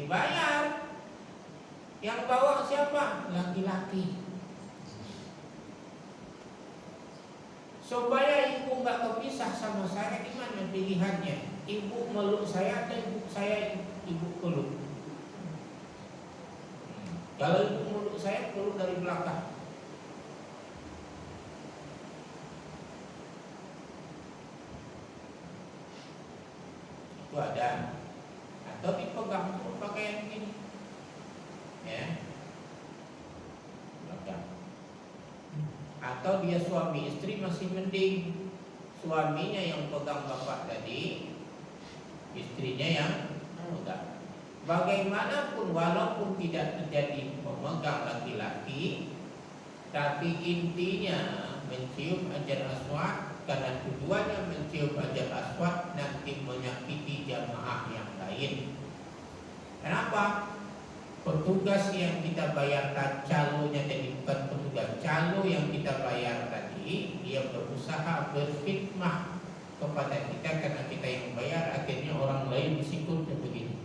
dibayar. Yang bawa siapa? Laki-laki. Supaya ibu nggak kepisah sama saya, gimana pilihannya? Ibu meluk saya atau ibu peluk? Kalau ibu meluk saya, peluk dari belakang. Itu ada. Atau dipegang pakai yang ini, ya, belakang. Atau dia suami istri masih mending, suaminya yang pegang bapak tadi, istrinya yang pegang. Bagaimanapun walaupun tidak terjadi pemegang laki-laki, tapi intinya mencium hajar aswad, karena tujuannya mencium hajar aswad nanti menyakiti jamaah yang lain. Kenapa? Petugas yang kita bayar calonya jadi bukan petugas, calo yang kita bayar tadi, dia berusaha berkhidmah kepada kita karena kita yang bayar, akhirnya orang lain sikutnya begini.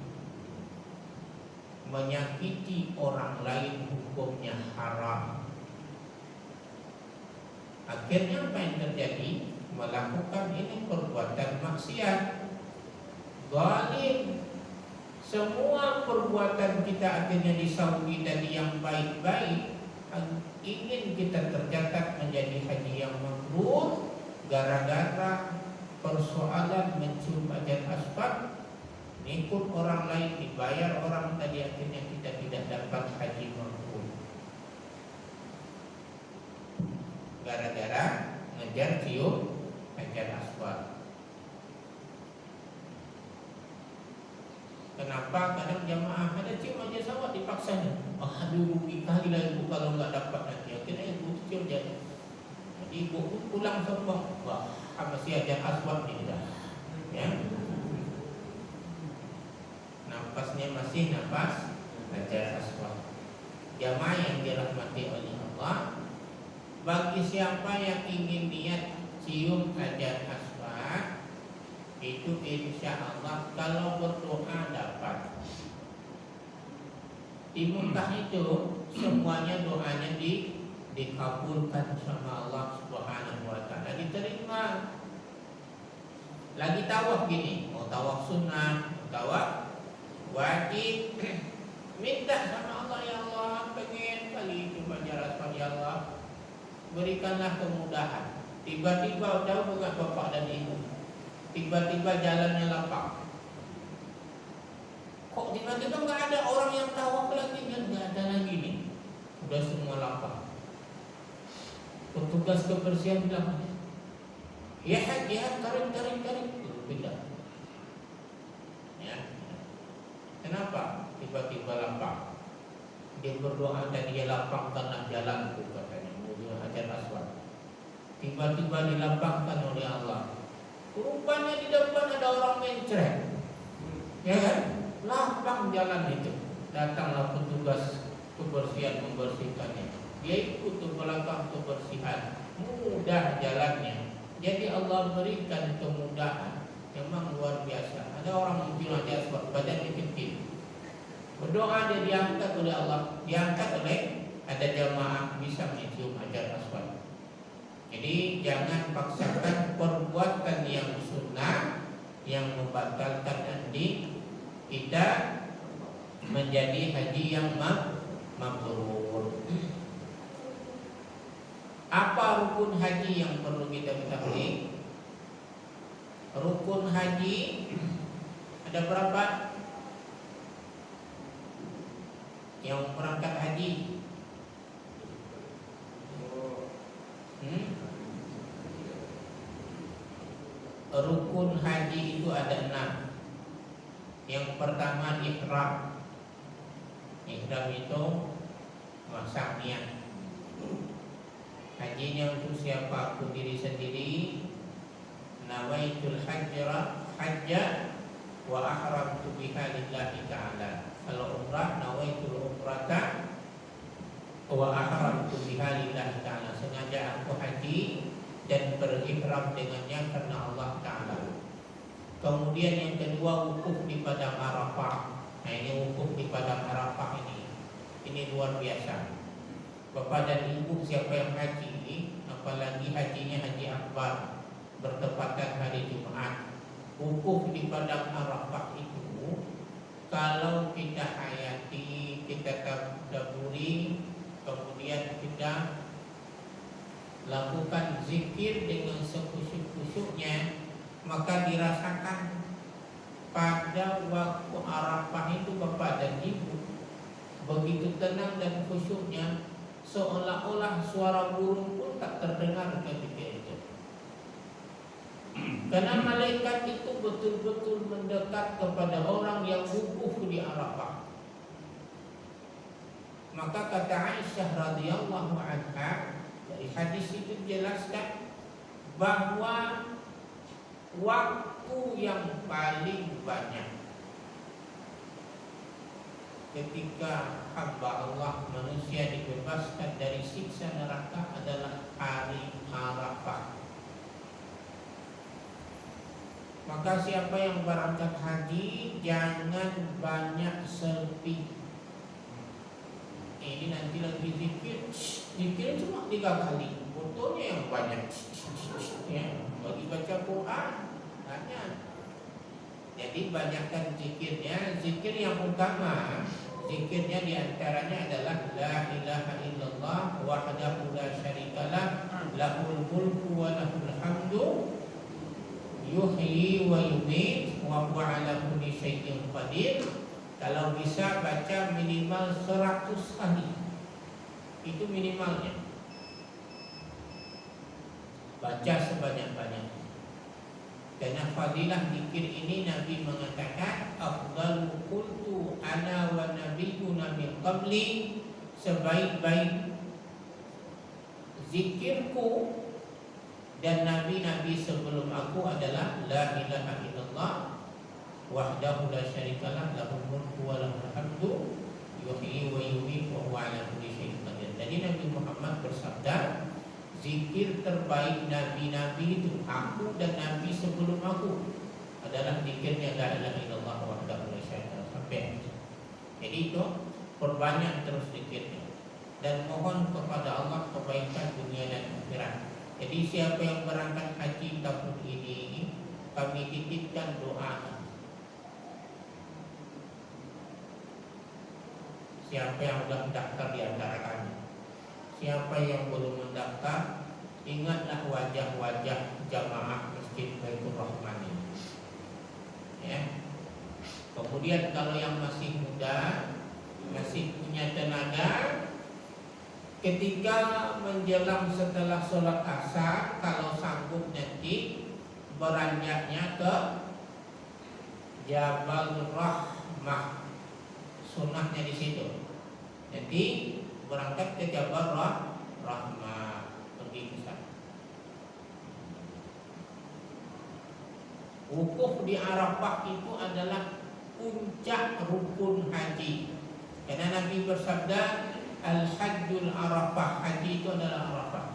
Menyakiti orang lain hukumnya haram. Akhirnya apa yang terjadi? Melakukan ini perbuatan maksiat, zalim. Semua perbuatan kita akhirnya di Saudi tadi yang baik-baik, ingin kita tercatat menjadi haji yang mabrur, gara-gara persoalan mencium hajar aswad, nikut orang lain, dibayar orang tadi, akhirnya kita tidak dapat haji mabrur. Gara-gara ngejar cium hajar aswad. Kenapa kadang jamaah ada cium hajar aswad dipaksanya? Aduh, rugi kali lah ibu kalau nggak dapat nanti. Akhirnya ibu cium hajar. Jadi ibu pulang sombong, wah masih hajar aswad nih dah. Ya. Napasnya masih napas hajar aswad. Jamaah yang dirahmati oleh Allah, bagi siapa yang ingin niat cium hajar aswad, itu insya Allah kalau berdoa dapat. Di Mekah itu semuanya doanya dikabulkan sama Allah Subhanahu wa taala, diterima. Lagi tawaf gini, mau tawaf sunnah, tawaf wajib, minta sama Allah, ya Allah pengen kali cium hajar aswad, ya Allah berikanlah kemudahan. Tiba-tiba jauh dengan bapak dan ibu, tiba-tiba jalannya lapang. Kok tiba-tiba nggak ada orang yang tawaf lagi, nggak ada lagi nih, udah semua lapang. Petugas kebersihan bilang, ya haji, tarik, pindah. Ya. Kenapa? Tiba-tiba lapang. Dia berdoa tadi, dia lapang karena jalanku katanya, menuju hajar aswad. Tiba-tiba dilapangkan oleh Allah. Rupanya di depan ada orang mencret, ya kan? Lapang jalan itu. Datanglah petugas kebersihan membersihkannya. Dia ikut ke belakang kebersihan, mudah jalannya. Jadi Allah berikan kemudahan, memang luar biasa. Ada orang mencium hajar aswad, badannya kecil, berdoa dia diangkat oleh Allah, diangkat oleh ada jamaah bisa mencium hajar aswad. Jadi jangan paksakan perbuatan yang sunnah yang membatalkan nanti kita menjadi haji yang mabrur. Apa rukun haji yang perlu kita ketahui? Rukun haji ada berapa? Yang berangkat haji, rukun haji itu ada 6. Yang pertama ihram. Ihram itu masang niat. Hajinya untuk siapapun diri sendiri. Nawaitul hajja wa ahramtu biha lillahi ta'ala. Kalau umrah, nawaitul umrata wa ahramtu biha lillahi ta'ala. Sengaja aku haji dan berihram dengannya karena Allah Ta'ala. Kemudian yang kedua, wukuf di padang Arafah. Nah ini wukuf di padang Arafah ini luar biasa. Bapak dan ibu siapa yang haji, apalagi hajinya haji akbar, bertepatan hari Jumat, wukuf di padang Arafah itu, kalau kita hayati, kita tadabburi, kemudian kita lakukan zikir dengan sekhusyuk-khusyuknya, maka dirasakan pada waktu Arafah itu bapak dan ibu begitu tenang dan khusyuknya, seolah-olah suara burung pun tak terdengar ketika itu. Karena malaikat itu betul-betul mendekat kepada orang yang wukuf di Arafah. Maka kata Aisyah radhiyallahu anha, dari hadis itu dijelaskan bahwa waktu yang paling banyak ketika hamba Allah manusia dibebaskan dari siksa neraka adalah hari Arafah. Maka siapa yang berangkat haji jangan banyak selfie. Ini nanti lagi zikir cuma 3 kali, fotonya yang banyak. Ya, bagi baca Quran banyak. Jadi banyakkan zikirnya. Zikir yang utama, zikirnya diantaranya adalah la ilaha illallah wahdahu la syarikalah lahul mulku wa lahul hamdu yuhyi wa yumiit wa huwa ala kulli syai'in qadir. Kalau bisa baca minimal 100 kali. Itu minimalnya. Baca sebanyak-banyaknya. Karena fadilah zikir ini Nabi mengatakan afdalu qultu ana wa nabiyyuna min qabli, sebaik-baik zikirku dan nabi-nabi sebelum aku adalah la ilaha illallah wahdahu la syarikalah lahul mulku wa lahul hamdu yuhyi wa yumiit wa huwa ala kulli syai'in qadir. Jadi Nabi Muhammad bersabda, zikir terbaik nabi-nabi itu aku dan nabi sebelum aku adalah zikirnya la ilaha illallah wahdahu la syarikalah sampai. Jadi itu perbanyak terus zikirnya dan mohon kepada Allah kebaikan dunia dan akhirat. Jadi siapa yang berangkat haji tahun ini, kami titipkan doa. Siapa yang sudah mendaftar di antara kami, siapa yang belum mendaftar, ingatlah wajah-wajah jamaah Masjid Baitur Rahman ini. Ya. Kemudian kalau yang masih muda, masih punya tenaga, ketika menjelang setelah sholat asar, kalau sanggup nanti beranjaknya ke Jabal Rahmah, sunnahnya di situ. Nanti berangkat ke Jabal Rahmah, pergi ke sana. Wukuf di Arafah itu adalah puncak rukun haji. Karena Nabi bersabda, Al-Hajjul Arafah, haji itu adalah Arafah.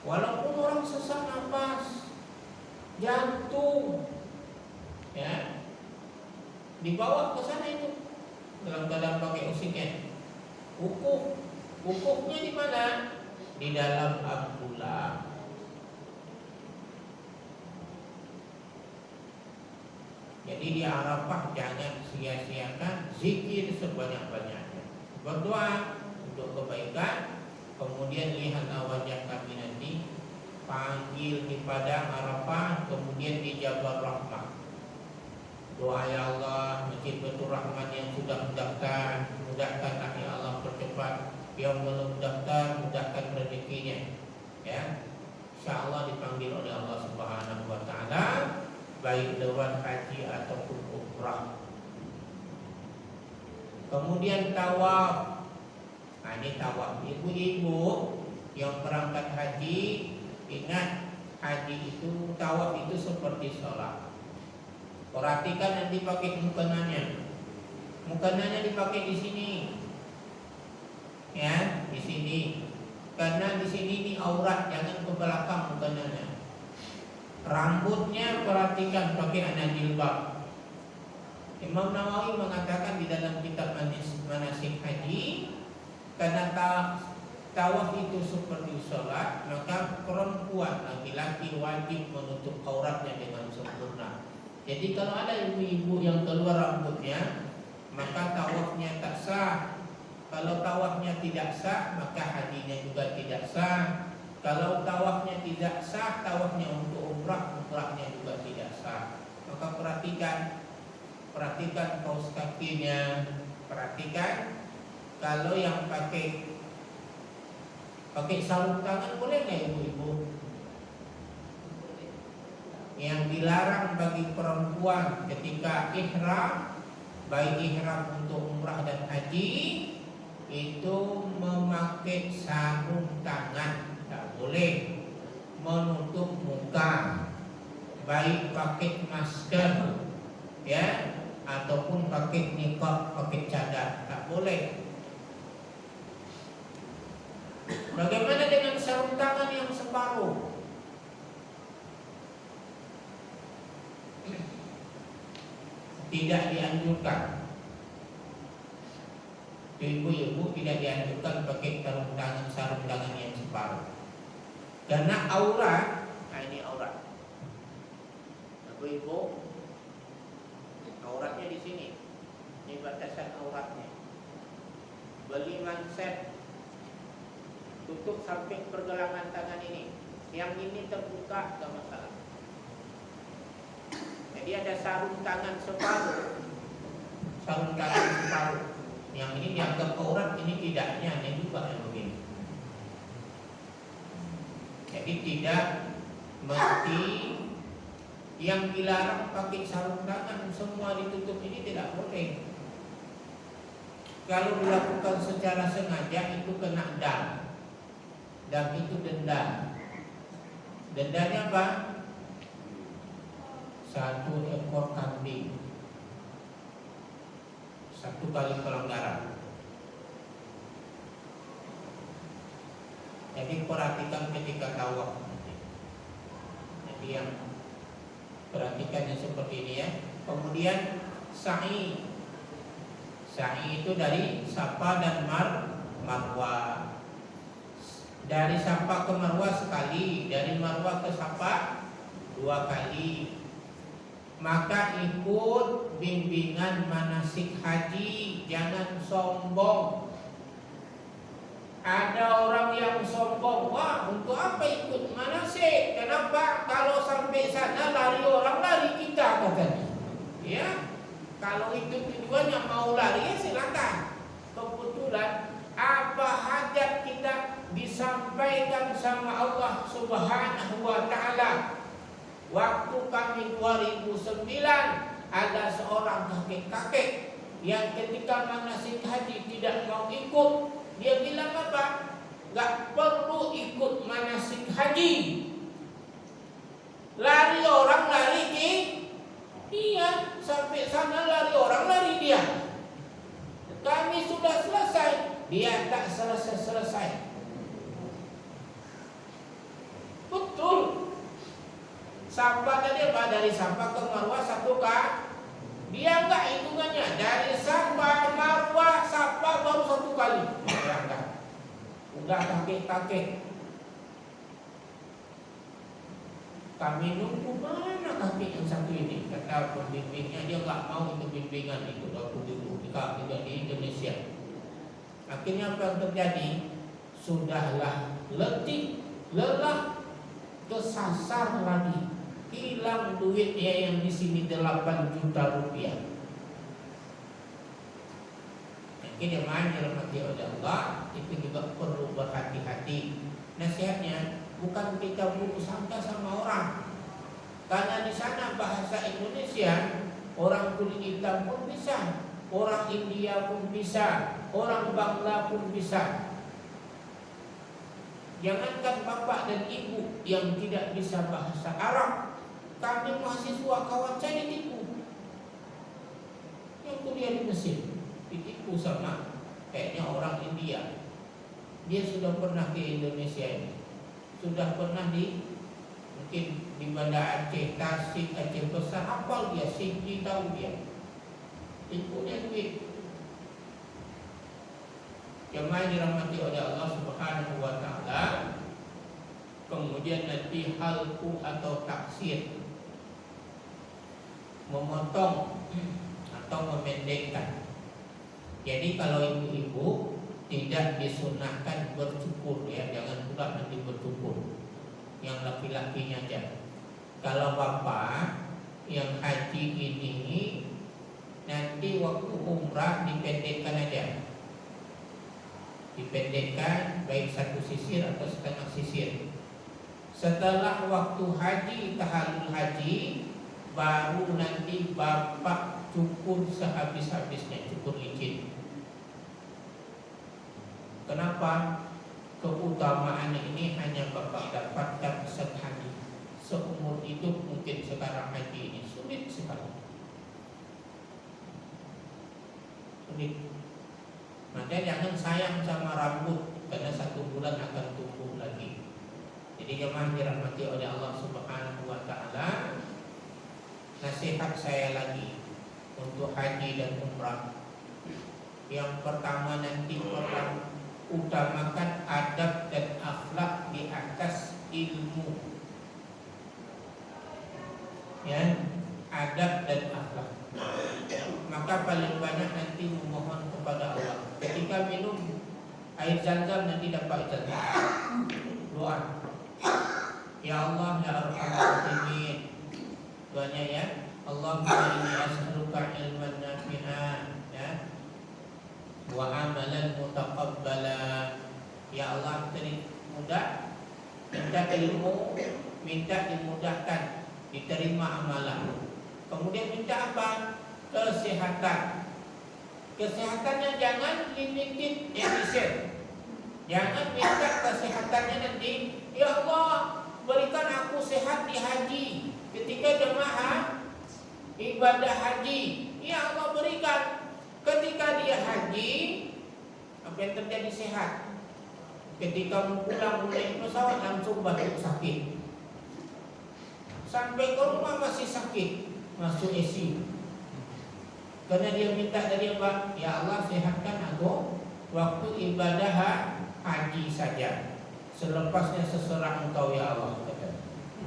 Walaupun orang sesak nafas, jantung, ya, dibawa ke sana itu dalam keadaan pakai oksigen. Wukufnya di mana? Di dalam Abdullah. Jadi di Arafah jangan sia-siakan zikir sebanyak-banyaknya. Berdoa untuk kebaikan, kemudian lihat wajah kami nanti, panggil di padang Arafah, kemudian di Jabal Rahmah. Doa ya Allah, Masjid Baitur Rahman yang sudah mendaftar, mudahkanlah ya Allah, percepat. Yang belum mendaftar, mudahkan rezekinya. Ya, insya Allah dipanggil oleh Allah Subhanahu Wa Taala, baik lewat haji ataupun umrah. Kemudian tawaf. Nah ini tawaf. Ibu-ibu yang berangkat haji, ingat haji itu, tawaf itu seperti sholat. Perhatikan nanti pakai mukananya. Mukananya dipakai di sini. Ya, di sini. Karena di sini ini aurat, jangan ke belakang mukananya. Rambutnya perhatikan pakai anak jilbab. Imam Nawawi mengatakan di dalam kitab manasik haji, karena tawaf itu seperti sholat, maka perempuan laki-laki wajib menutup auratnya dengan sempurna. Jadi kalau ada ibu-ibu yang keluar rambutnya, maka tawafnya tak sah. Kalau tawafnya tidak sah, maka hajinya juga tidak sah. Kalau tawafnya tidak sah, tawafnya untuk umrahnya juga tidak sah. Maka perhatikan kaos kakinya, perhatikan kalau yang pakai sarung tangan boleh nggak ibu-ibu? Yang dilarang bagi perempuan ketika ihram, baik ihram untuk umrah dan haji, itu memakai sarung tangan, tak boleh menutup muka, baik pakai masker ya ataupun pakai niqab, pakai cadar, tak boleh. Bagaimana dengan sarung tangan yang separuh? Tidak dianjurkan. Ibu-ibu tidak dianjurkan pakai sarung tangan yang separuh, karena aurat. Nah ini aurat. Ibu-ibu, auratnya di sini. Ini batasan auratnya. Beli manset, tutup samping pergelangan tangan ini. Yang ini terbuka, tidak masalah. Jadi ada sarung tangan separuh. Sarung tangan separuh. Yang ini dianggap aurat, ini tidaknya, ini juga yang begini. Jadi tidak mesti yang dilarang pakai sarung tangan semua ditutup ini tidak boleh. Kalau dilakukan secara sengaja itu kena dam. Dam itu denda. Dendanya apa? 1 ekor kambing. 1 kali pelanggaran. Jadi perhatikan ketika tawaf. Jadi yang perhatikan yang seperti ini ya. Kemudian sa'i. Sa'i itu dari Safa dan Marwah. Dari Safa ke Marwah sekali, dari Marwah ke Safa 2 kali. Maka ikut bimbingan manasik haji, jangan sombong. Ada orang yang sombong, wah untuk apa ikut manasik? Kenapa? Kalau sampai sana lari orang, lari kita katanya. Ya, kalau itu tujuannya mau lari ya silakan. Kebetulan apa hajat kita disampaikan sama Allah Subhanahu wa Ta'ala. Waktu kami 2009 ada seorang kakek-kakek yang ketika manasik haji tidak mau ikut. Dia bilang apa? Gak perlu ikut manasik haji. Lari orang, lari dia. Sampai sana lari orang, lari dia. Kami sudah selesai, dia tak selesai-selesai. Betul. Safa tadi apa? Dari Safa ke Marwah 1 kali. Dia enggak hitungannya. Dari Safa, Marwah, Safa baru 1 kali. Dia enggak. Udah kakek-kakek. Kami nunggu mana kakek yang satu ini. Kata pembimbingnya dia enggak mau itu bimbingan itu. Waktu di Indonesia. Akhirnya apa yang terjadi? Sudahlah letih, lelah, kesasar lagi. Hilang duitnya yang di sini 8 juta rupiah. Mungkin yang main dirahmati oleh Allah, itu juga perlu berhati-hati. Nasihatnya bukan kita buruk sangka sama orang, karena di sana bahasa Indonesia orang kulit hitam pun bisa, orang India pun bisa, orang Bangla pun bisa. Jangankan bapak dan ibu yang tidak bisa bahasa Arab, kami mahasiswa kawan saya ditipu. Yang kuliah di Mesir ditipu sama kayaknya orang India. Dia sudah pernah ke Indonesia ini, sudah pernah di mungkin di Banda Aceh, Tasik, Aceh Besar, hafal dia, Sigi tahu dia. Punya duit. Jemaah dirahmati oleh Allah Subhanahu wa taala. Kemudian nanti halku atau taksir, memotong atau memendekkan. Jadi kalau ibu-ibu tidak disunahkan bercukur ya, jangan pula nanti bercukur. Yang laki-lakinya aja. Kalau bapak yang haji ini nanti waktu umrah dipendekkan aja. Dipendekkan baik satu sisir atau setengah sisir. Setelah waktu haji, tahallul haji, baru nanti bapak cukur sehabis-habisnya, cukur licin. Kenapa? Keutamaan ini hanya bapak dapatkan sekali seumur hidup. Mungkin sekarang haji ini sulit sekali, sulit. Maka jangan sayang sama rambut, karena 1 bulan akan tumbuh lagi. Jadi jemaah dirahmati oleh Allah Subhanahu wa taala, nasihat saya lagi untuk haji dan umrah. Yang pertama nanti pertama, utamakan adab dan akhlak di atas ilmu. Ya, adab dan akhlak. Maka paling banyak nanti memohon kepada Allah. Ketika minum air zam-zam nanti dapat zam-zam. Doa. Ya Allah ya Arhamar Rahimin. Doanya ya, Allahumma inni as'aluka ilman nafi'an ya, wa amalan mutaqabbala. Ya Allah, beri mudah, minta ilmu, minta dimudahkan, diterima amalan. Kemudian minta apa? Kesehatan. Kesehatannya jangan limited edition. Jangan minta kesehatannya nanti, ya Allah berikan aku sehat di haji. Ketika jemaah ibadah haji, ya Allah berikan. Ketika dia haji, apa yang terjadi? Sehat. Ketika mau pulang mulai pesawat langsung batuk sakit. Sampai ke rumah masih sakit, masuk ICU. Karena dia minta dari Allah, ya Allah sehatkan aku waktu ibadah haji saja. Selepasnya seserah Engkau ya Allah.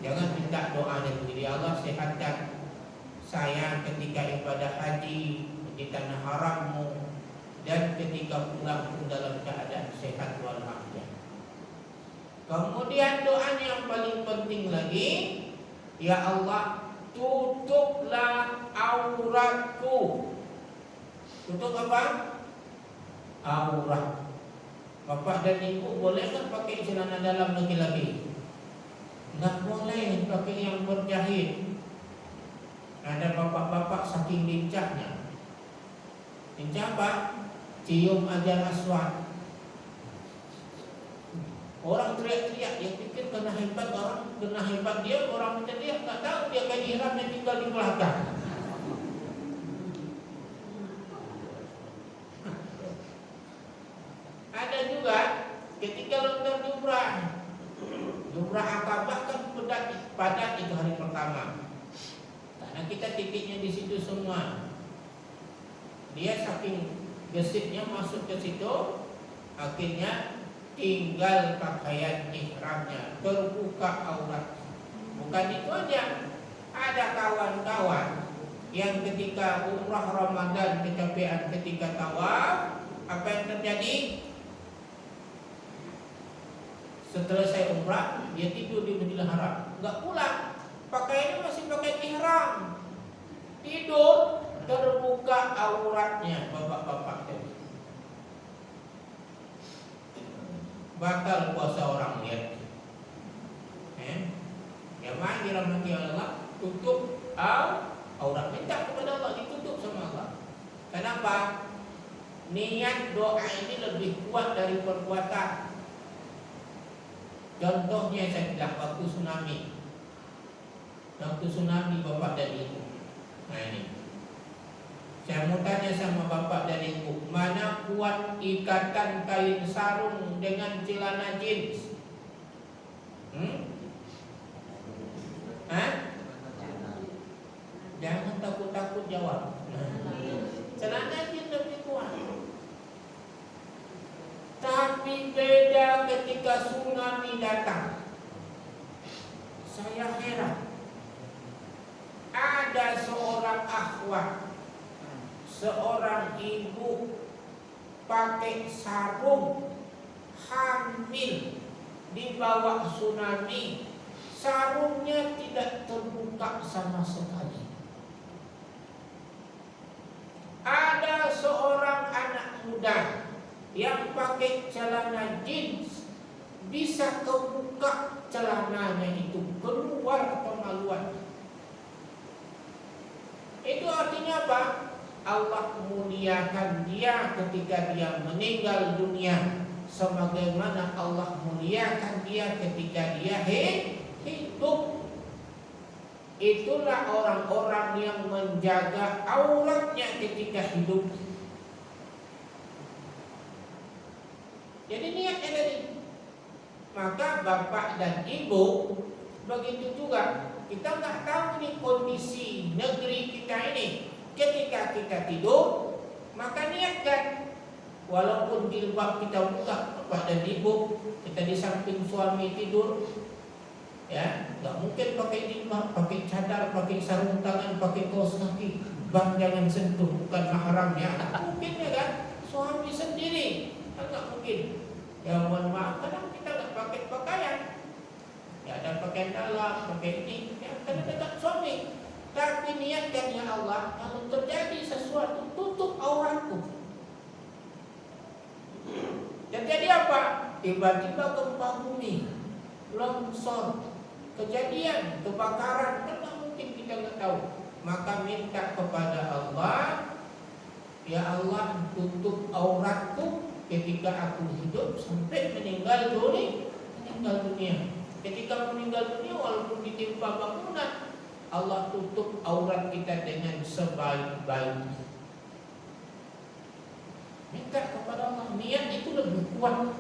Jangan minta doa dan begini, ya Allah sehatkan saya ketika ibadah haji di tanah harammu, dan ketika pulang pun dalam keadaan sehat walafiat. Kemudian doanya yang paling penting lagi, ya Allah tutuplah auratku. Tutup apa? Aurat. Bapak dan ibu boleh kan pakai celana dalam laki-laki? Enggak boleh pakai yang berjahit. Ada bapak-bapak saking lincahnya. Lincah apa? Cium ajar aswad. Orang teriak-teriak, dia pikir kena hebat orang, kena hebat dia, orang minta dia, tak tahu dia kan ihramnya tinggal di belakang. Ada juga ketika lontar jumrah Akabah kan padat itu hari pertama. Karena kita titiknya di situ semua. Dia saking gesitnya masuk ke situ, akhirnya tinggal pakaian ihramnya, terbuka aurat. Bukan itu aja, ada kawan-kawan yang ketika umrah Ramadan kecapean ketika tawaf, apa yang terjadi? Setelah saya umrah, dia tidur di Masjidil Haram, enggak pulang, pakaiannya masih pakai ihram, tidur terbuka auratnya, bapak-bapak. Batal puasa orang lihat. Jamaah dirahmati Allah, tutup aurat, minta kepada Allah ditutup sama Allah. Kenapa? Niat doa ini lebih kuat dari perbuatan. Contohnya saya bilang waktu tsunami. Waktu tsunami bapak dan ibu. Nah ini, saya mau tanya sama bapak dan ibu, mana kuat ikatan kain sarung dengan celana jeans? jawab. Celana jin lebih kuat. Tapi beda ketika tsunami datang. Saya heran. Ada seorang akhwat, seorang ibu pakai sarung, hamil di bawah tsunami. Sarungnya tidak terbuka sama sekali. Ada seorang anak muda yang pakai celana jeans, bisa kebuka celananya itu, keluar kemaluan. Itu artinya apa? Allah muliakan dia ketika dia meninggal dunia, sebagaimana Allah muliakan dia ketika dia hidup. Itulah orang-orang yang menjaga auratnya ketika hidup. Jadi niatnya tadi. Maka bapak dan ibu begitu juga. Kita nggak tahu nih kondisi negeri kita ini. Ketika kita tidur, maka niatkan. Walaupun jilbab kita buka, bapak dan ibu, kita di samping suami tidur, ya, nggak mungkin pakai jilbab, pakai cadar, pakai sarung tangan, pakai kaos kaki. Bang jangan sentuh, bukan mahramnya. Mungkin ya kan, suami sendiri, kan nggak mungkin. Ya mohon maaf, kadang kita nggak pakai pakaian. Ya ada pakaian dalam, pakai ini, ya karena dekat suami. Tapi niatkan ya Allah, kalau terjadi sesuatu tutup auratku. Dan jadi apa? Tiba-tiba gempa bumi, longsor, kejadian, kebakaran, kan mungkin kita nggak tahu. Maka minta kepada Allah, ya Allah tutup auratku ketika aku hidup sampai meninggal dunia. Ketika meninggal dunia walaupun ditimpa bangunan, Allah tutup aurat kita dengan sebaik-baiknya. Minta kepada Allah, niat itu lebih kuat.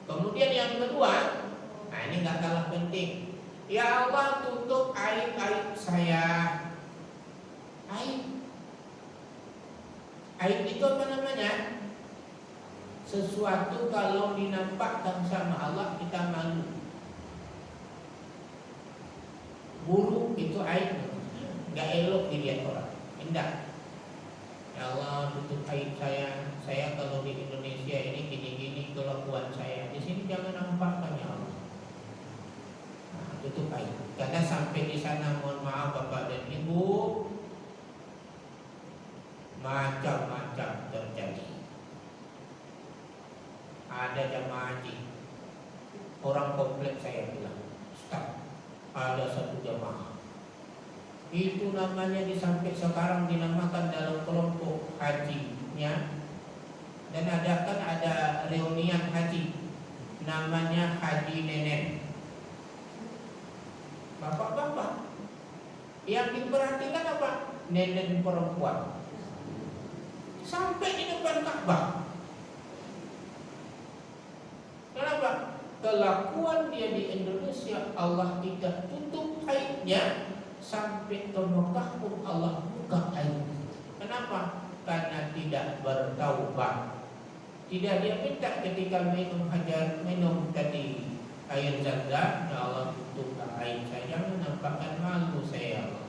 Kemudian yang kedua, nah ini nggak kalah penting. Ya Allah tutup aib-aib saya. Aib itu apa namanya? Sesuatu kalau dinampakkan sama Allah kita malu. Buruk itu aib, nggak elok dilihat orang. Indah. Ya Allah tutup aib saya. Saya kalau di Indonesia ini gini-gini kelakuan saya. Di sini jangan nampakkan ya Allah. Nah, tutup aib. Karena sampai di sana mohon maaf Bapak dan Ibu, macam-macam terjadi. Ada jamaah haji, orang kompleks saya bilang, Ustaz, ada satu jamaah. Itu namanya sampai sekarang dinamakan dalam kelompok hajinya. Dan ada reunian haji, namanya haji nenek. Bapak-bapak, yang diperhatikan apa? Nenek perempuan. Sampai di depan Ka'bah. Kenapa? Kelakuan dia di Indonesia Allah tidak tutup aibnya, sampai ke Mekah pun Allah buka aib. Kenapa? Karena tidak bertaubat. Tidak dia minta ketika minum tadi air zam-zam, ya Allah tutup aib saya, jangan nampakkan malu saya Allah.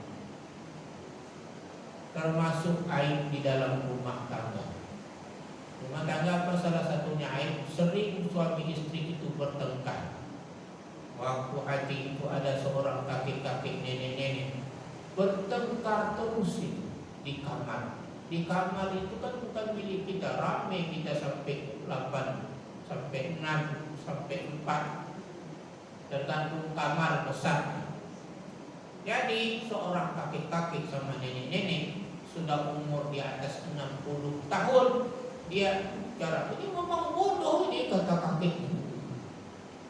Termasuk aib di dalam rumah tangga. Rumah tangga apa salah satunya aib? Sering suami istri itu bertengkar. Waktu haji itu ada seorang kakek-kakek nenek-nenek bertengkar terus itu di kamar. Di kamar itu kan bukan milik kita, ramai kita sampai 8, sampai 6, sampai 4, tergantung kamar besar. Jadi seorang kakek-kakek sama nenek-nenek sudah umur di atas 60 tahun, dia cara ini memang bodoh ini kata kakek.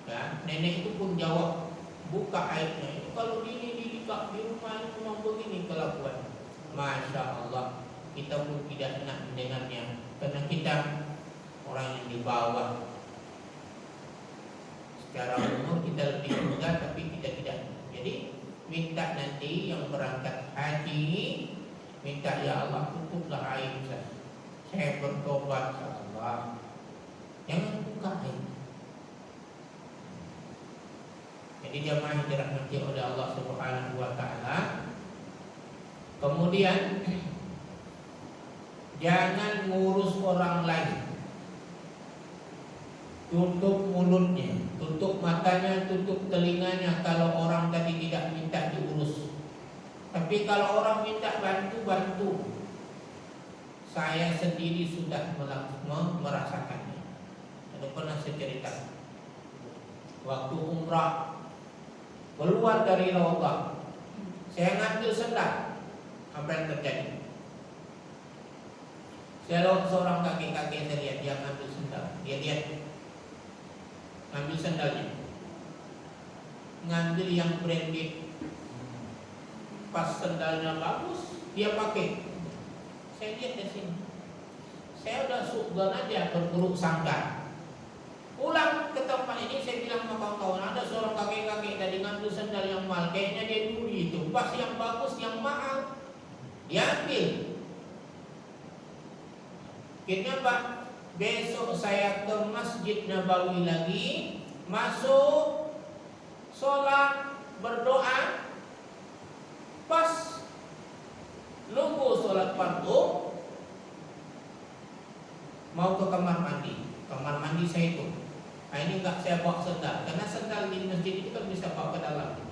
Ya, nenek itu pun jawab, buka aibnya. Itu kalau di rumah itu memang begini kelakuan. Masya Allah, kita pun tidak enak mendengarnya karena kita orang yang di bawah. Secara umur kita lebih muda tapi kita tidak. Jadi minta nanti yang berangkat haji, minta ya Allah tutuplah aib saya bertobat ya Allah, jangan buka aib. Jadi jamaah yang dirahmati oleh Allah Subhanahu wa taala. Kemudian jangan ngurus orang lain. Tutup mulutnya, tutup matanya, tutup telinganya kalau orang tadi tidak minta diurus. Tapi kalau orang minta bantu, saya sendiri sudah merasakannya. Ada pernah saya cerita, waktu umrah keluar dari Raudhah, saya ngambil sendal. Apa yang terjadi? Saya lewat seorang kakek-kakek, saya lihat dia ngambil sendal. Dia lihat ngambil sendalnya, ngambil yang branded. Pas sendalnya bagus, dia pakai. Saya lihat di sini, saya udah sugan aja berburuk sangka. Pulang ke tempat ini, saya bilang sama kawan-kawan, ada seorang kakek-kakek tadi ngambil sendal yang mahal, kayaknya dia curi itu. Pas yang bagus, yang mahal, dia ambil. Akhirnya Pak, besok saya ke Masjid Nabawi lagi, masuk, sholat, berdoa. Pas nunggu sholat fardu, mau ke kamar mandi saya itu. Nah ini enggak saya bawa sendal, karena sendal di masjid itu kan bisa bawa ke dalam.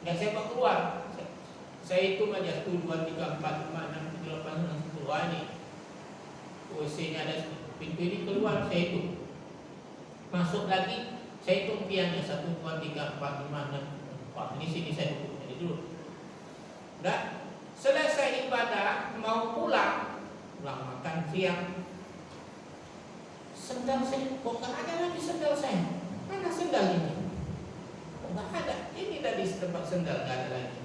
Enggak saya bawa keluar. Saya hitung aja 1, 2, 3, 4, 5, 6, 7, 8, 9, 10 ini. WC-nya ada pintu ini keluar, saya hitung. Masuk lagi, saya hitung piannya 1, 2, 3, 4, 5, 6, 4. Ini sini saya duduk. Jadi dulu. Enggak, selesai ibadah mau pulang makan siang. Sendal saya kok nggak ada lagi sendal saya. Mana sendal ini? Kok nggak ada? Ini tadi tempat sendal nggak ada lagi.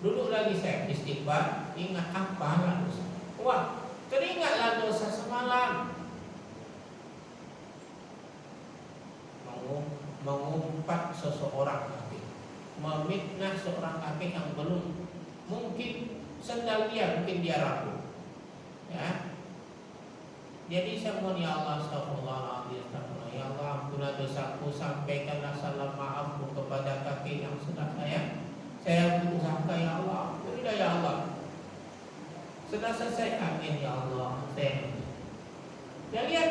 Duduk lagi saya istighfar, ingat apa lah dosa. Wah, teringatlah dosa semalam. Mengumpat seseorang kafir, memfitnah seorang kafir yang belum mungkin sendal dia, mungkin dia rapuh. Ya. Jadi saya mohon ya Allah, astagfirullahaladzim, ya Allah, ampunilah dosaku, sampaikanlah salam maafku kepada kaki yang sudah saya berusaha ya Allah, ampunilah ya Allah. Sudah selesai, amin ya Allah. Saya lihat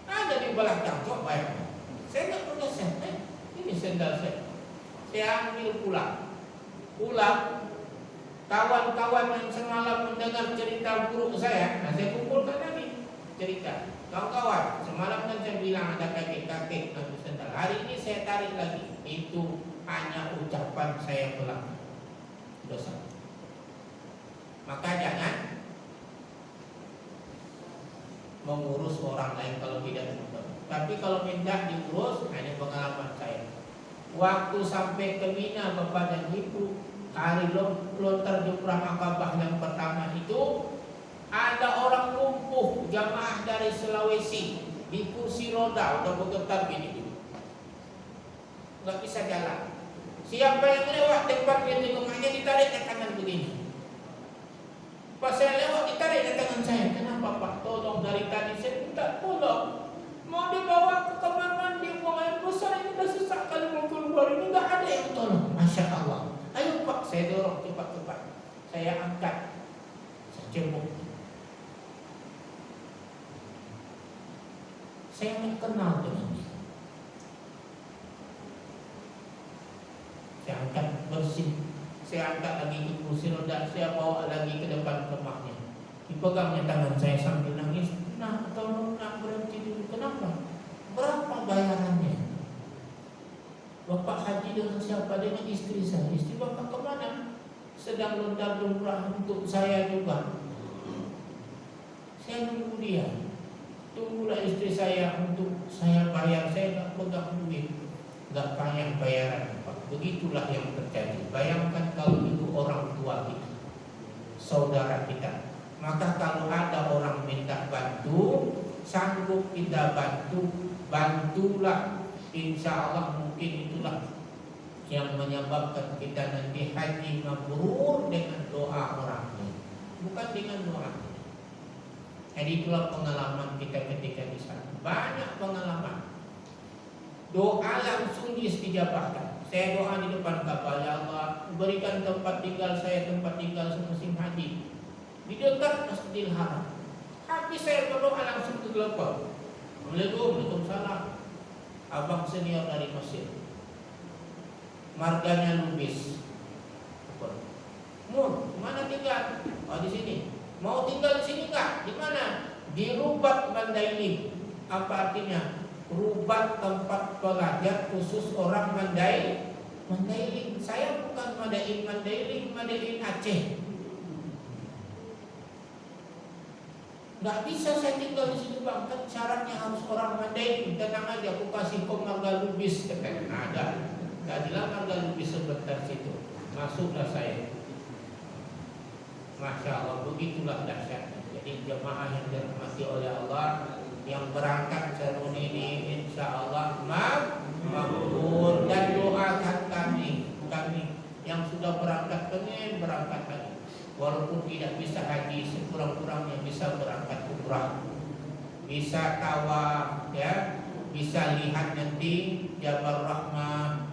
ada di belakang, coba ya. Saya nggak punya sendal, ini sendal saya ambil pulang. Kawan-kawan yang semalam mendengar cerita buruk saya, saya kumpulkan lagi cerita. Kawan-kawan, semalam kan saya bilang ada kakek-kakek ngambil sendal. Hari ini saya tarik lagi. Itu hanya ucapan saya belaka, dosa. Maka jangan mengurus orang lain kalau tidak minta. Tapi kalau minta diurus, hanya pengalaman saya. Waktu sampai ke Mina, Bapak dan Ibu, hari lontar Jumrah Akabah yang pertama itu, ada orang lumpuh jamaah dari Sulawesi di kursi roda, udah bergetar gini, nggak bisa jalan. Siapa yang lewat depannya di rumahnya ditarik ke tangan begini. Pas saya lewat ditarik ke tangan saya. Kenapa Pak? Tolong, dari tadi saya minta tolong. Mau dibawa ke kamar mandi, buang air besar, ini udah sesak kali mau keluar, ini nggak ada yang tolong. Masya Allah. Ayo Pak, saya dorong cepat-cepat. Saya angkat, saya cebok. Saya nggak kenal dengan dia. Saya angkat bersih. Saya angkat lagi ke kursi roda, saya bawa lagi ke depan rumahnya. Dipegangnya tangan saya sambil nangis. Nah, tolong nak berhenti dulu. Kenapa? Berapa bayarannya? Bapak haji dengan siapa? Dengan istri saya. Istri Bapak kemana? Sedang lontar jumrah untuk saya juga. Saya nunggu dia. Tunggulah istri saya untuk saya bayar. Saya nggak pegang duit, nggak payah bayaran Pak. Begitulah yang terjadi. Bayangkan kalau itu orang tua kita, saudara kita. Maka kalau ada orang minta bantu, sanggup kita bantu, bantulah. Insya Allah mungkin itulah yang menyebabkan kita nanti haji mabrur dengan doa orang lain, bukan dengan doa. Jadi itulah pengalaman kita ketika di sana. Banyak pengalaman. Doa langsung diistijabahkan. Saya doa di depan Ka'bah, ya Allah, berikan tempat tinggal saya, tempat tinggal semusim haji di dekat Masjidil Haram. Habis saya berdoa langsung tergelepar. Waalaikumsalam. Abang senior dari Mesir, marganya Lubis. Mun, mana tinggal? Oh, di sini. Mau tinggal di sini enggak? Di mana? Di Rubat Mandailing. Apa artinya? Rubat tempat pelajar khusus orang Mandailing. Saya bukan Mandailing Aceh. Nggak bisa saya tinggal di situ bang, kan syaratnya harus orang Mandailing. Tenang aja, aku kasih kau marga Lubis. Katanya ada. Jadilah marga Lubis sebentar situ. Masuklah saya. Masya Allah, begitulah dahsyatnya. Jadi jemaah yang dirahmati oleh Allah, yang berangkat seremoni ini insya Allah mabrur, dan doakan kami yang sudah berangkat pengen berangkat lagi, walaupun tidak bisa haji, sekurang-kurangnya bisa berangkat umrah, bisa tawaf, ya, bisa lihat nanti Jabal Rahmah,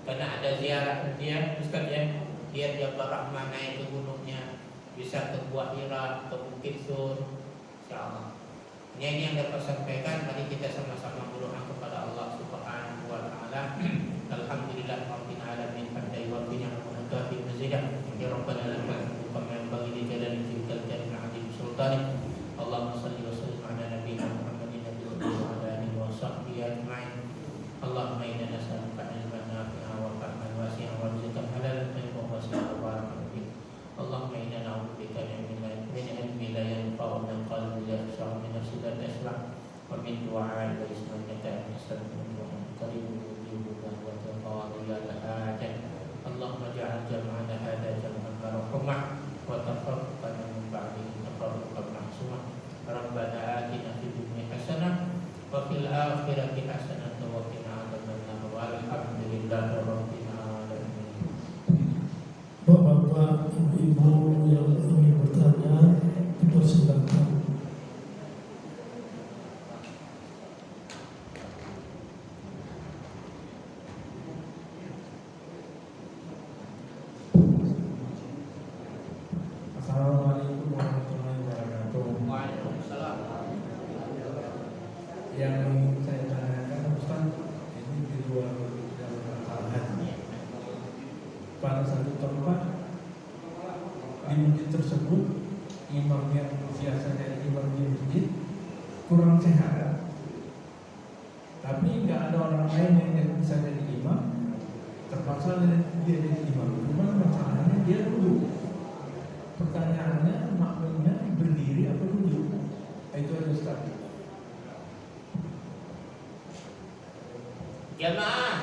karena ada ziarah nanti ya Ustaz ya, lihat Jabal Rahmah, naik ke gunungnya, bisa ke Gua Hira, ke Bukit Sur, insyaallah. Ini yang dapat sampaikan. Mari kita sama-sama berdoa kepada Allah Subhanahu wa taala. Alhamdulillah rabbil alamin, hamdan wa ni'matan kafi mazidah. Ya rabbana lakal hamdu kama yanbaghi li jalali wajhikal karim azim sultanik. Allahumma shalli wa sallim ala nabiyyina Muhammadin wa ala alihi wa sahbihi ajma'in. Allahumma inna nas'aluka ilman nafi'an wa fahman wasi'an wa rizqan halalan tayyiban wa salaman barakan fiik. Allahumma inna na'udzubika min ilmin la yanfa'u wa min qalbin la yakhsha' min nafsin la tashba' wa min du'a'in la yusma' innaka as-sami'ul 'alim qaribun mujibud da'wati qadiyal hajat. Allahumma ij'al jam'ana hadha jam'an marhumah wa tafarraqana min ba'dihi tafarruqan ma'sumah. Rabbana atina fid dunya hasanah wa fil akhirati hasanah wa qina adzabannar. Walhamdulillahi rabbil alamin. Bapak-bapak, ibu-ibu yang ingin bertanya, dipersilakan. Assalamualaikum warahmatullahi wabarakatuh. Waalaikumsalam. Yang ingin saya tanyakan Ustaz, ini di luar dalam masalah haji. Pada satu tempat di masjid tersebut, imam yang biasa jadi imam di masjid kurang sehat, tapi nggak ada orang lain yang bisa jadi imam, terpaksa dia jadi imam. Cuma masalahnya dia duduk. Pertanyaannya, makmumnya berdiri apa duduk? Itu aja Ustaz. Jamaah,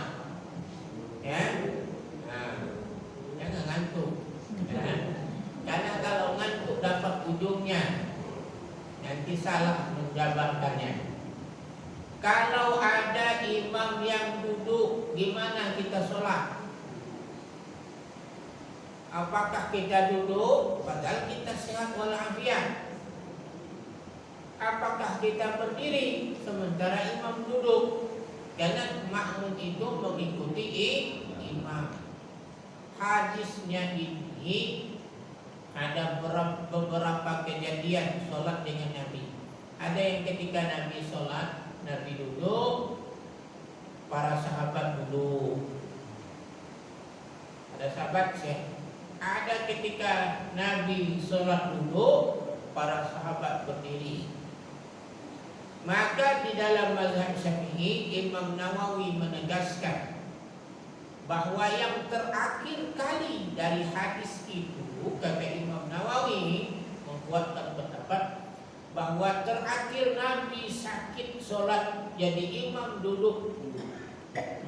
ya, nah, jangan ngantuk, ya. Karena kalau ngantuk dapat ujungnya, nanti salah menjabarkannya. Kalau ada imam yang duduk, gimana kita sholat? Apakah kita duduk padahal kita sehat walafiat? Apakah kita berdiri sementara imam duduk? Karena makmum itu mengikuti imam. Hadisnya ini ada beberapa kejadian sholat dengan Nabi. Ada yang ketika Nabi sholat, Nabi duduk, para sahabat duduk. Ada sahabat sih. Ada ketika Nabi sholat duduk, para sahabat berdiri. Maka di dalam mazhab Syafi'i, Imam Nawawi menegaskan bahwa yang terakhir kali dari hadis itu, kata Imam Nawawi membuatkan pendapat bahwa terakhir Nabi sakit sholat jadi imam duduk,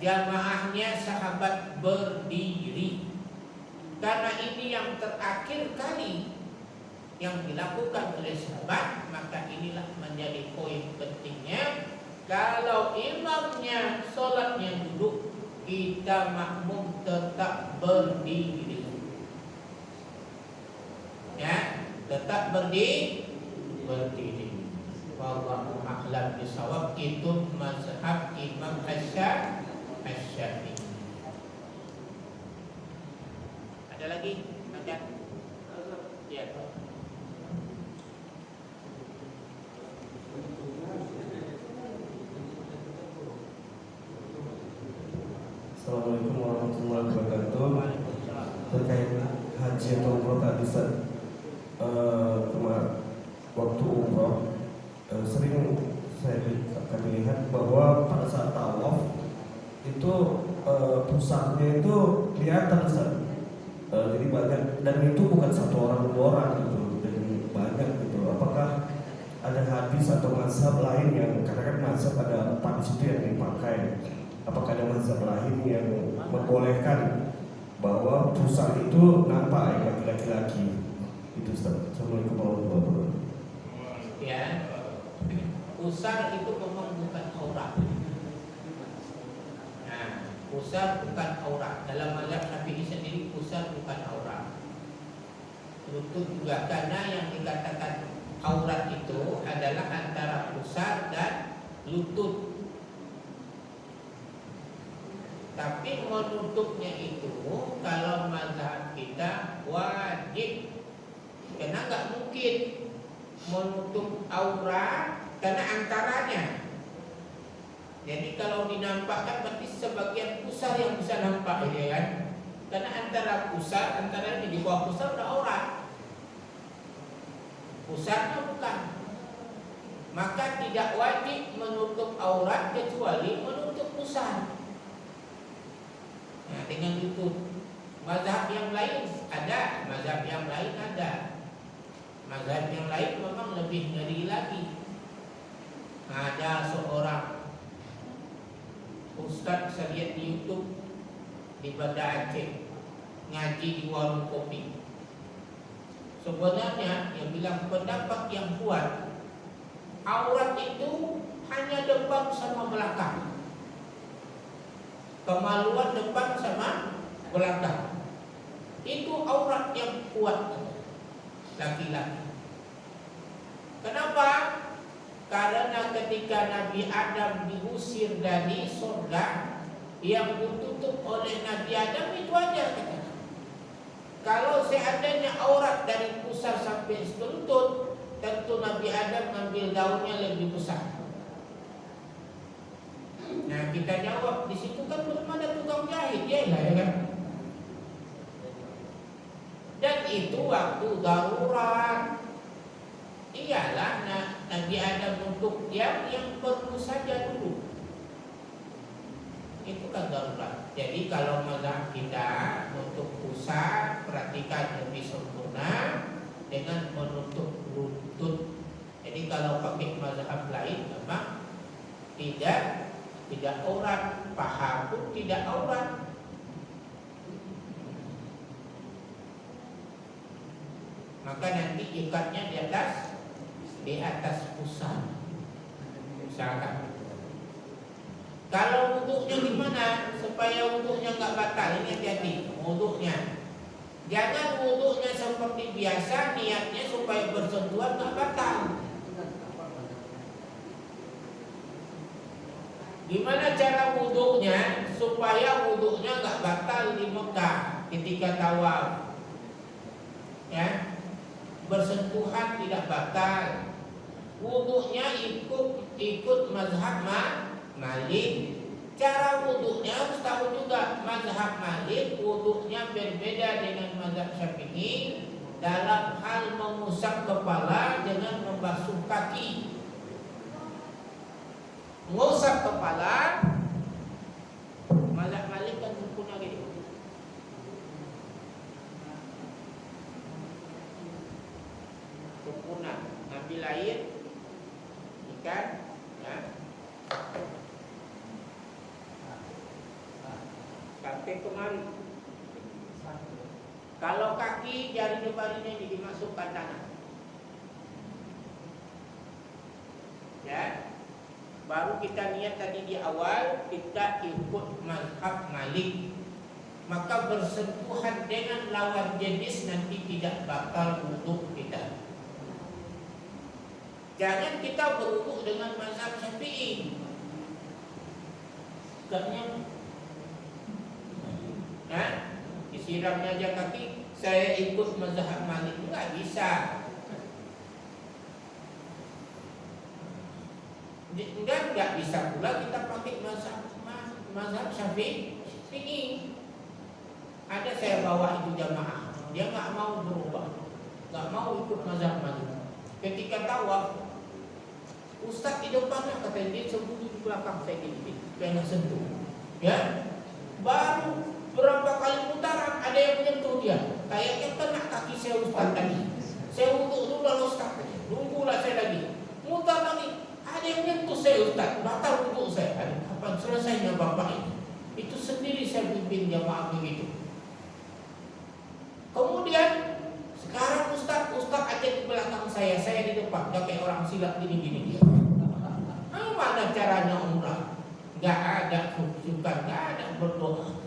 jamaahnya sahabat berdiri. Karena ini yang terakhir kali yang dilakukan oleh sahabat, maka inilah menjadi poin pentingnya. Kalau imamnya sholatnya duduk, kita makmum tetap berdiri. Ya, tetap berdiri. Wallahu a'lam bishawab. Itu mazhab Imam Asy-Syafi'i. Ada lagi? Ada? Ya. Assalamualaikum warahmatullahi wabarakatuh. Terkait haji atau umroh tadi Ustaz, waktu umroh sering kami lihat bahwa pada saat tawaf itu pusatnya itu kelihatan Ustaz. Jadi banyak, dan itu bukan satu orang dua orang gitu, dan banyak gitu. Apakah ada hadis atau mazhab lain yang, karena kan mazhab ada 4 di situ yang dipakai. Apakah ada mazhab lain yang membolehkan bahwa pusat itu nampak ya bagi laki-laki? Itu Ustaz. Assalamualaikum warahmatullahi wabarakatuh. Ya, pusar itu memang bukan aurat. Nah, pusar bukan aurat. Dalam mazhab Syafi'i sendiri pusar bukan aurat. Lutut juga, karena yang dikatakan aurat itu adalah antara pusar dan lutut. Tapi menutupnya itu kalau mazhab kita wajib, karena nggak mungkin menutup aurat karena antaranya. Jadi kalau dinampakkan berarti sebagian pusar yang bisa nampak, ya kan? Karena antara pusar, antara ini di bawah pusar udah aurat, pusarnya bukan. Maka tidak wajib menutup aurat kecuali menutup pusar. Nah, dengan lutut. Mazhab yang lain ada, mazhab yang lain ada. Mazhab yang lain memang lebih ngeri lagi. Ada seorang ustaz saya lihat di YouTube di Banda Aceh ngaji di warung kopi. Sebenarnya yang bilang pendapat yang kuat, aurat itu hanya depan sama belakang. Kemaluan depan sama belakang. Itu aurat yang kuat laki-laki. Kenapa? Karena ketika Nabi Adam diusir dari surga, yang ditutup oleh Nabi Adam itu aja katanya. Kalau seandainya aurat dari pusar sampai lutut, tentu Nabi Adam ngambil daunnya lebih besar. Nah, kita jawab di situ kan belum ada tukang jahit, ya kan? Dan itu waktu darurat. Iyalah Nabi Adam untuk yang perlu saja dulu. Itu kan darurat. Jadi kalau mazhab kita untuk pusat, perhatikan lebih sempurna dengan menutup lutut. Jadi kalau pakai mazhab lain memang tidak aurat, paha pun tidak aurat. Maka nanti ikatnya di atas pusat. Misalkan, kalau wuduknya gimana supaya wuduknya nggak batal? Ini hati-hati wuduknya. Jangan wuduknya seperti biasa, niatnya supaya bersentuhan nggak batal. Gimana cara wuduknya supaya wuduknya nggak batal di Mekah ketika tawaf? Ya, bersentuhan tidak batal. Wuduknya ikut mazhab Malik. Cara wuduknya harus tahu juga. Mazhab Malik wuduknya berbeda dengan mazhab Syafi'i dalam hal mengusap kepala dengan membasuh kaki. Mengusap kepala, mazhab Malik kan sempurna gitu. Sempurna, ambil air, ikan, ya, sampai kemari. Kalau kaki jari depan ini dimasukkan tangan, ya. baru kita niat tadi di awal kita ikut mazhab Malik, maka bersentuhan dengan lawan jenis nanti tidak bakal wudhu kita. Jangan kita berwudhu dengan mazhab Syafi'i. Katanya, disiramnya aja kaki, saya ikut mazhab Malik, nggak bisa. Dan nggak bisa pula kita pakai mazhab Syafi'i. Ada saya bawa itu jamaah, dia nggak mau berubah, nggak mau ikut mazhab Malik. Ketika tawaf, Ustaz di depannya katanya dia sembunyi di belakang saya gini, supaya nggak sentuh. Ya, baru berapa kali putaran ada yang menyentuh dia. Kayaknya kena kaki saya Ustaz tadi. Saya wudhu dulu lalu Ustaz, tunggulah saya lagi, mutar lagi. Ada yang menyentuh saya Ustaz, batal wudhu saya. Kapan selesainya bapak ini? Itu sendiri saya pimpin jamaah begitu. Kemudian sekarang Ustaz ada di belakang saya di depan, gak kayak orang silat gini dia. Mana caranya umrah? Gak ada khusyukan, gak ada berdoa.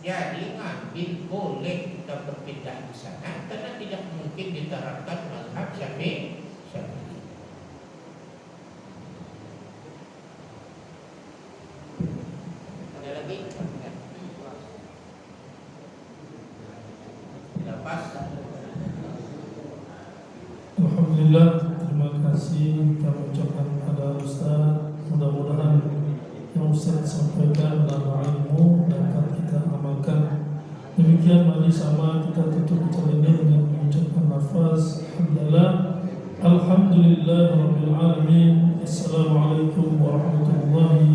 Jadi ngambil boleh kita berpindah di sana, karena tidak mungkin diterapkan mazhab Syafi'i. Ada lagi? Lepas. Alhamdulillah, terima kasih kami ucapkan kepada Ustaz. Mudah-mudahan yang Ustaz sampaikan adalah ilmu dapat kita amalkan. Demikian mari sama kita tutup acara ini dengan mengucapkan lafaz Alhamdulillah Rabbil Alamin. Assalamualaikum warahmatullahi